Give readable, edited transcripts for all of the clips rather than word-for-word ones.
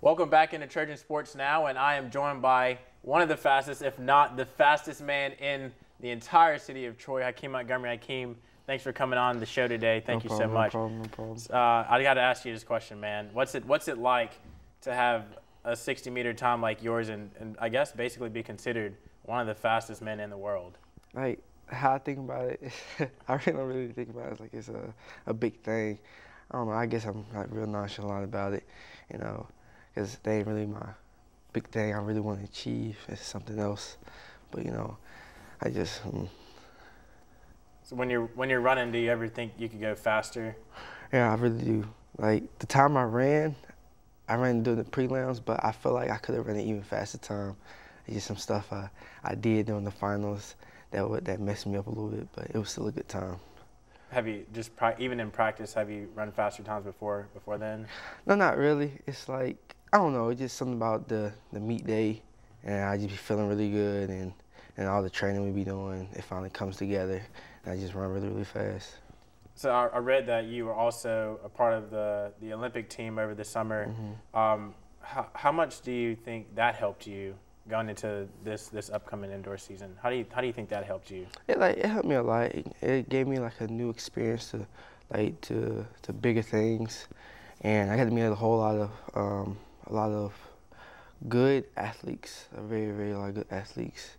Welcome back into Trojan Sports Now, and I am joined by one of the fastest, if not the fastest man in the entire city of Troy, Hakim Montgomery. Hakim, thanks for coming on the show today. Thank you so much. No problem. I got to ask you this question, man. What's it like to have a 60-meter time like yours and I guess basically be considered one of the fastest men in the world? Like, how I think about it, I really don't really think about it like it's a big thing. I don't know, I guess I'm like real nonchalant about it, you know, because they ain't really my big thing I really want to achieve. It's something else. But, you know, I just... So when you're running, do you ever think you could go faster? Yeah, I really do. Like, the time I ran during the prelims, but I feel like I could have run an even faster time. It's just some stuff I did during the finals that messed me up a little bit, but it was still a good time. Have you just even in practice, have you run faster times before then? No, not really. It's like, I don't know, it's just something about the meet day, and I just be feeling really good, and all the training we be doing, it finally comes together, and I just run really, really fast. So I read that you were also a part of the Olympic team over the summer. Mm-hmm. How much do you think that helped you going into this upcoming indoor season? How do you think that helped you? It helped me a lot. It gave me like a new experience to bigger things, and I got to meet a lot of good athletes, a very lot of good athletes,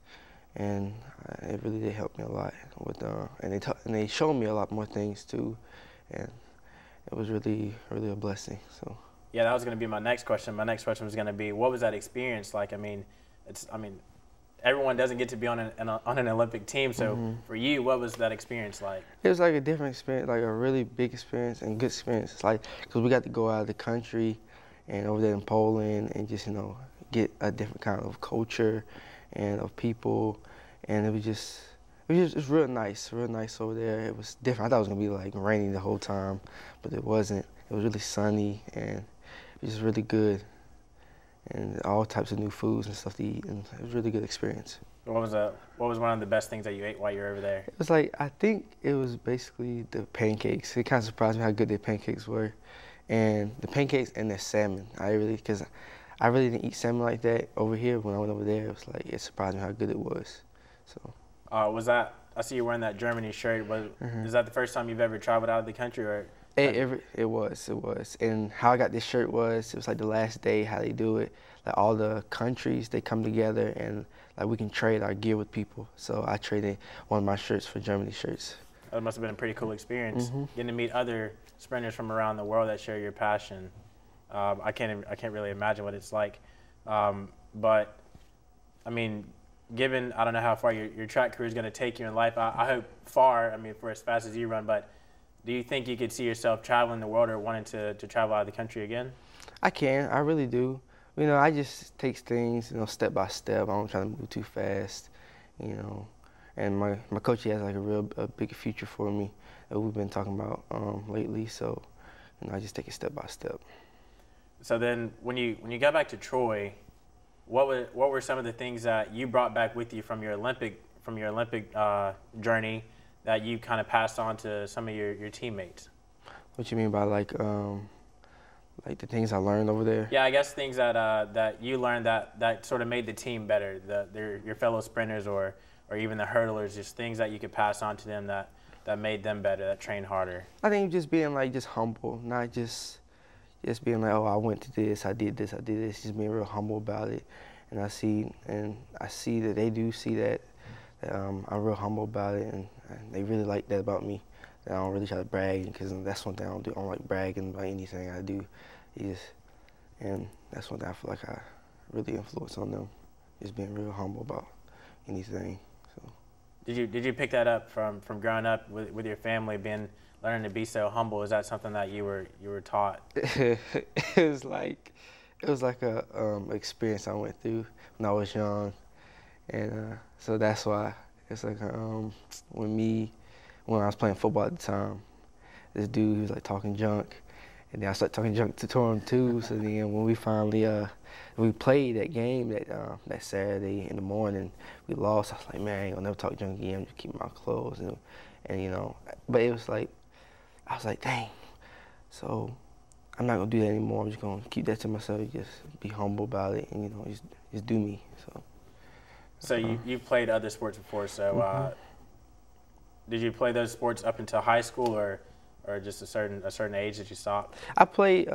and it really did help me a lot with and they showed me a lot more things too, and it was really a blessing. So yeah, that was going to be my next question. My next question was going to be, what was that experience like? I mean, everyone doesn't get to be on an Olympic team. So for you, what was that experience like? It was like a different experience, like a really big experience and good experience. It's like, because we got to go out of the country and over there in Poland and just, you know, get a different kind of culture and of people. And it was real nice over there. It was different. I thought it was going to be like raining the whole time, but it wasn't. It was really sunny and it was really good. And all types of new foods and stuff to eat, and it was a really good experience. What was one of the best things that you ate while you were over there? It was like, I think it was basically the pancakes. It kind of surprised me how good their pancakes were, and the pancakes and their salmon. Because I really didn't eat salmon like that over here. When I went over there, it was like, it surprised me how good it was. So. Was that? I see you wearing that Germany shirt. Is that the first time you've ever traveled out of the country, or? It was. And how I got this shirt it was like the last day, how they do it. Like all the countries, they come together and like we can trade our gear with people. So I traded one of my shirts for Germany shirts. That must have been a pretty cool experience, getting to meet other sprinters from around the world that share your passion. I can't really imagine what it's like. But, I mean, given, I don't know how far your track career is going to take you in life. I hope far, I mean, for as fast as you run, but do you think you could see yourself traveling the world or wanting to travel out of the country again? I can. I really do. You know, I just take things, you know, step by step. I don't try to move too fast, you know. And my coach, he has like a big future for me that we've been talking about lately. So, you know, I just take it step by step. So then, when you got back to Troy, what were some of the things that you brought back with you from your Olympic journey that you kind of passed on to some of your teammates? What you mean by like the things I learned over there? Yeah, I guess things that you learned that sort of made the team better, your fellow sprinters or even the hurdlers, just things that you could pass on to them that made them better, that trained harder. I think just being like just humble, not just being like, oh, I went to this, I did this, just being real humble about it. And I see that they do see that I'm real humble about it, and they really like that about me. That I don't really try to brag, because that's one thing I don't do. I don't like bragging about anything I do. And that's one thing I feel like I really influence on them, just being real humble about anything. So. Did you pick that up from growing up with your family, learning to be so humble? Is that something that you were taught? It was like a experience I went through when I was young, and so that's why it's like when I was playing football at the time, this dude he was like talking junk, and then I started talking junk to him too. So then when we finally we played that game that Saturday in the morning, we lost. I was like, man, I ain't gonna never talk junk again. I'm just keep my clothes, and you know. But it was like, I was like, dang. So I'm not gonna do that anymore. I'm just gonna keep that to myself. Just be humble about it, and just do me. So you've played other sports before. So did you play those sports up until high school, or just a certain age that you stopped? I played.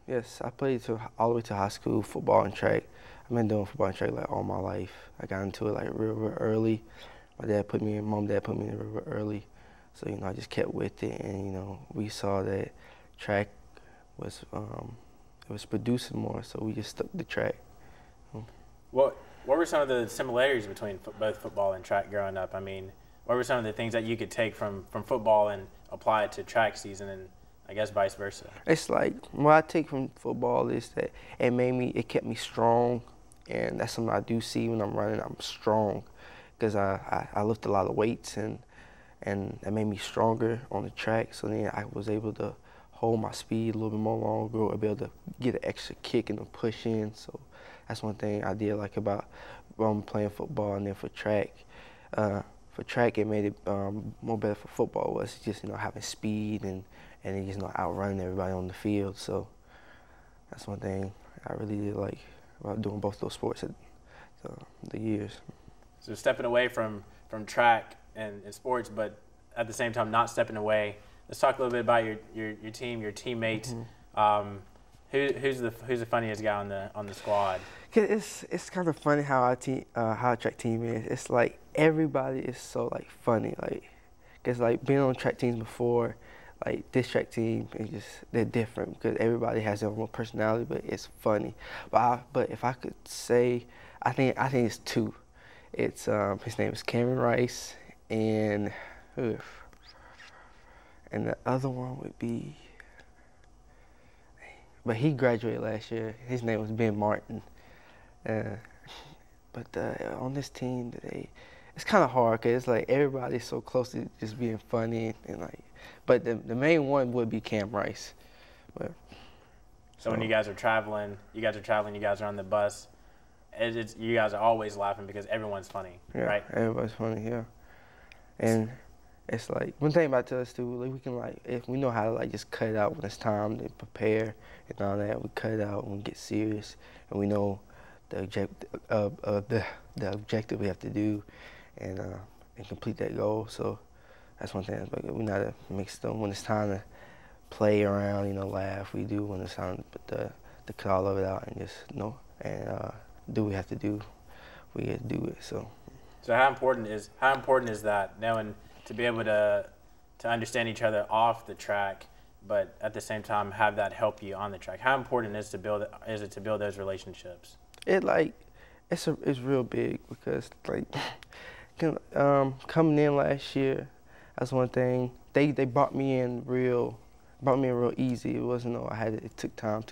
Yes, I played all the way to high school, football and track. I've been doing football and track like all my life. I got into it like real early. Mom, dad put me in it real early. So I just kept with it, and we saw that track was it was producing more, so we just stuck to track. What were some of the similarities between both football and track growing up? I mean, what were some of the things that you could take from football and apply it to track season, and I guess vice versa? It's like what I take from football is that it kept me strong, and that's something I do see when I'm running. I'm strong because I lift a lot of weights, and that made me stronger on the track. So then I was able to hold my speed a little bit more longer, or be able to get an extra kick and a push in. So that's one thing I did like about playing football. And then for track, it made it more better for football. Was just having speed and then just outrunning everybody on the field. So that's one thing I really did like about doing both those sports at the years. So stepping away from track and sports, but at the same time not stepping away. Let's talk a little bit about your team, your teammates. Mm-hmm. Who's the funniest guy on the squad? It's kind of funny how our track team is. It's like everybody is so like funny, like because like being on track teams before, like this track team is just they're different because everybody has their own personality, but it's funny. But if I could say, I think it's two. It's his name is Cameron Rice, and the other one would be, but he graduated last year. His name was Ben Martin. But on this team today, it's kind of hard because it's like everybody's so close to just being funny and like. But the main one would be Cam Rice. But, so when you guys are traveling, you guys are on the bus. You guys are always laughing because everyone's funny, yeah, right? Everybody's funny, yeah. And it's like one thing about us too, like we can if we know how to like just cut it out when it's time to prepare and all that, we cut it out and we get serious, and we know the objective we have to do, and complete that goal. So that's one thing. But we know how to mix them when it's time to play around, laugh. We do when it's time to put the cut all of it out and just and do what we have to do. We get to do it. So how important is that knowing to be able to understand each other off the track, but at the same time have that help you on the track? How important is it to build those relationships? It's real big because coming in last year, that's one thing. They brought me in real easy. It wasn't it took time.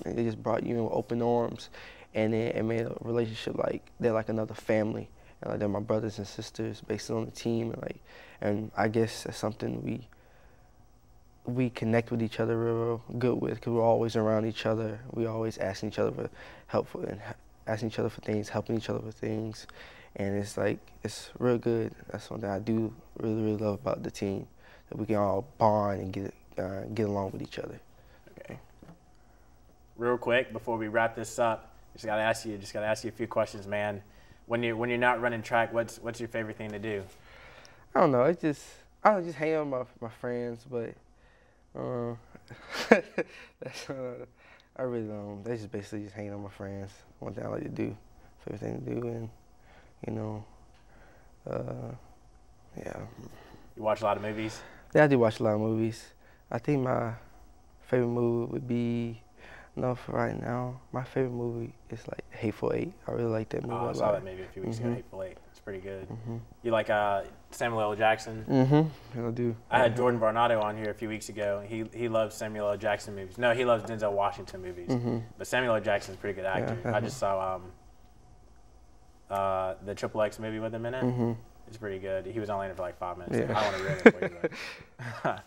And they just brought you in with open arms, and it made a relationship like they're like another family. And like they're my brothers and sisters based on the team, and I guess that's something we connect with each other real good with because we're always around each other. We always asking each other for help and asking each other for things, helping each other with things, and it's real good. That's something I do really love about the team, that we can all bond and get along with each other. Okay. Real quick before we wrap this up, just gotta ask you a few questions, man. When you're not running track, what's your favorite thing to do? I don't know. I just hang out with my friends, but that's I really don't. That's just basically just hanging out with my friends. One thing I like to do, favorite thing to do, and yeah. You watch a lot of movies? Yeah, I do watch a lot of movies. I think my favorite movie would be, for right now, my favorite movie is like Hateful Eight. I really like that movie. Oh, I saw that maybe a few weeks ago, Hateful Eight. It's pretty good. Mm-hmm. You like Samuel L. Jackson? Mm-hmm. I do. I had Jordan Varnado on here a few weeks ago. He loves Samuel L. Jackson movies. No, he loves Denzel Washington movies. Mm-hmm. But Samuel L. Jackson's a pretty good actor. Yeah, I just saw the Triple X movie with him in it. Mm-hmm. It's pretty good. He was only in it for like 5 minutes. Yeah. I don't want to ruin it for you, but.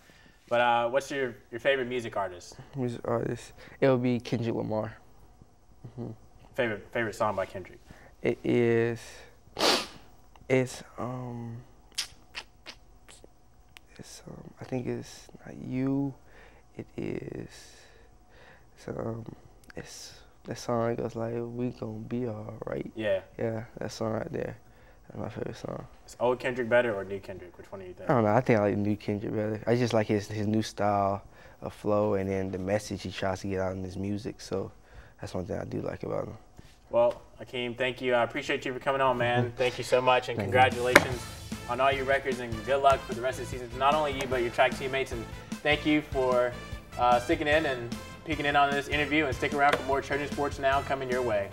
But what's your favorite music artist? Music artist, it would be Kendrick Lamar. Mm-hmm. Favorite song by Kendrick? It is. It's I think it's not you. It is. That song goes like, "We gonna be alright." Yeah. Yeah, that song right there. That's my favorite song. Is old Kendrick better or new Kendrick? Which one do you think? I don't know. I think I like new Kendrick better. I just like his new style of flow and then the message he tries to get out in his music. So that's one thing I do like about him. Well, Hakim, thank you. I appreciate you for coming on, man. Thank you so much, and congratulations on all your records, and good luck for the rest of the season. Not only you, but your track teammates. And thank you for sticking in and peeking in on this interview, and stick around for more Trojan Sports Now coming your way.